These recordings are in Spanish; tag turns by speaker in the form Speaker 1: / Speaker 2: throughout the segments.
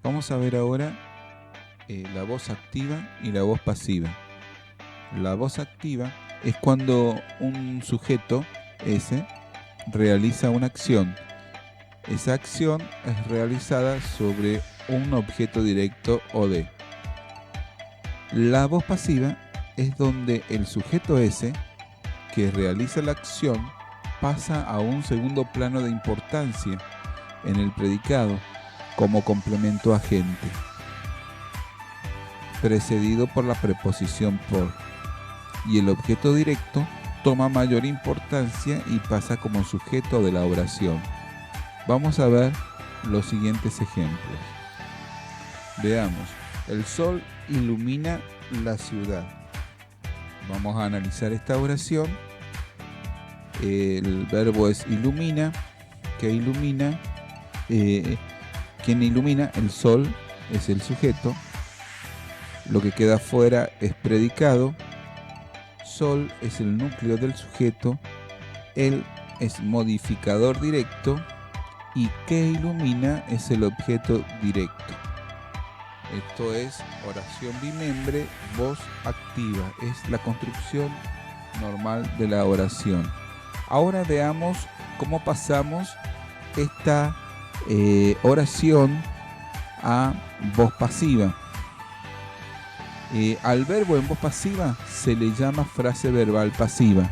Speaker 1: Vamos a ver ahora la voz activa y la voz pasiva. La voz activa es cuando un sujeto S realiza una acción. Esa acción es realizada sobre un objeto directo o D. La voz pasiva es donde el sujeto S que realiza la acción pasa a un segundo plano de importancia en el predicado como complemento agente, precedido por la preposición por, y el objeto directo toma mayor importancia y pasa como sujeto de la oración. Vamos a ver los siguientes ejemplos. Veamos, el sol ilumina la ciudad. Vamos a analizar esta oración. El verbo es ilumina. ¿Qué ilumina? ¿Quién ilumina? El sol es el sujeto. Lo que queda fuera es predicado. Sol es el núcleo del sujeto. Él es modificador directo. Y que ilumina es el objeto directo. Esto es oración bimembre, voz activa. Es la construcción normal de la oración. Ahora veamos cómo pasamos esta oración a voz pasiva. Al verbo en voz pasiva se le llama frase verbal pasiva.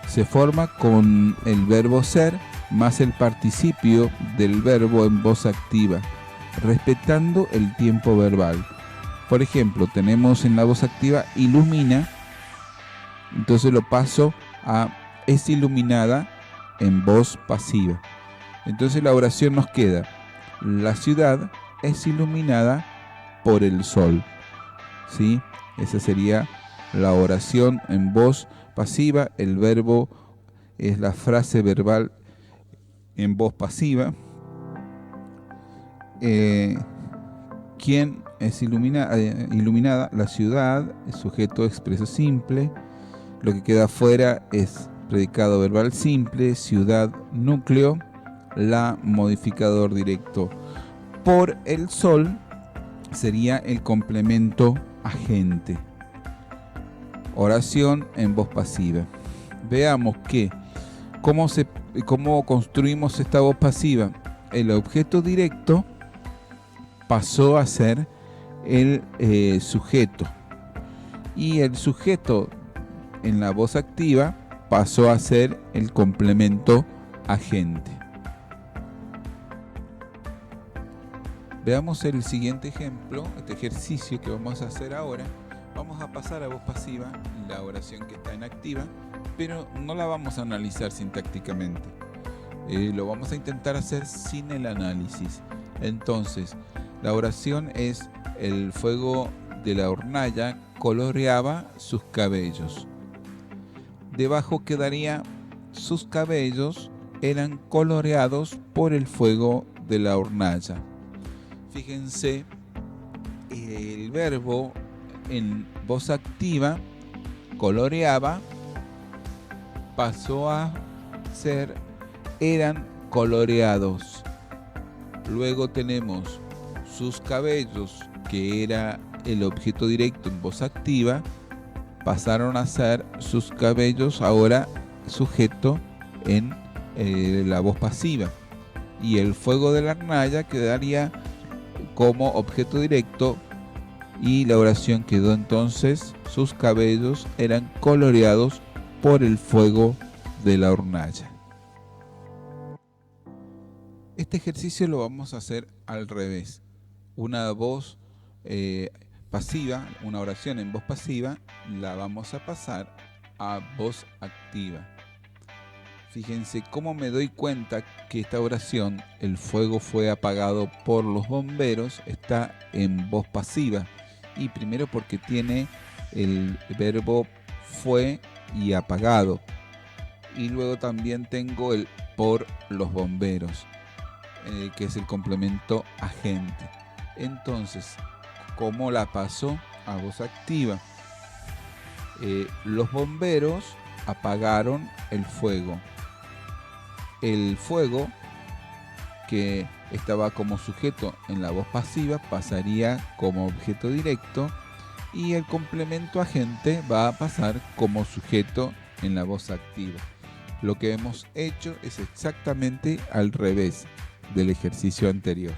Speaker 1: Se forma con el verbo ser más el participio del verbo en voz activa, respetando el tiempo verbal. Por ejemplo, tenemos en la voz activa ilumina, entonces lo paso a es iluminada en voz pasiva. Entonces la oración nos queda: la ciudad es iluminada por el sol. ¿Sí? Esa sería la oración en voz pasiva. El verbo es la frase verbal en voz pasiva. ¿Quién es iluminada? La ciudad, el sujeto expreso simple. Lo que queda fuera es predicado verbal simple, ciudad, núcleo, la, modificador directo. Por el sol sería el complemento agente. Oración en voz pasiva. Veamos cómo construimos esta voz pasiva. El objeto directo pasó a ser el sujeto, y el sujeto en la voz activa pasó a ser el complemento agente. Veamos el siguiente ejemplo, este ejercicio que vamos a hacer ahora. Vamos a pasar a voz pasiva la oración que está en activa, pero no la vamos a analizar sintácticamente. Lo vamos a intentar hacer sin el análisis. Entonces, la oración es: el fuego de la hornalla coloreaba sus cabellos. Debajo quedaría: sus cabellos eran coloreados por el fuego de la hornalla. Fíjense, el verbo en voz activa, coloreaba, pasó a ser eran coloreados. Luego tenemos sus cabellos, que era el objeto directo en voz activa, pasaron a ser sus cabellos, ahora sujeto en la voz pasiva. Y el fuego de la hornalla quedaría como objeto directo, y la oración quedó entonces: sus cabellos eran coloreados por el fuego de la hornalla. Este ejercicio lo vamos a hacer al revés. Una voz pasiva, una oración en voz pasiva, la vamos a pasar a voz activa. Fíjense cómo me doy cuenta que esta oración, el fuego fue apagado por los bomberos, está en voz pasiva. Y primero porque tiene el verbo fue y apagado. Y luego también tengo el por los bomberos, que es el complemento agente. Entonces, ¿cómo la paso a voz activa? Los bomberos apagaron el fuego. El fuego que estaba como sujeto en la voz pasiva pasaría como objeto directo y el complemento agente va a pasar como sujeto en la voz activa. Lo que hemos hecho es exactamente al revés del ejercicio anterior.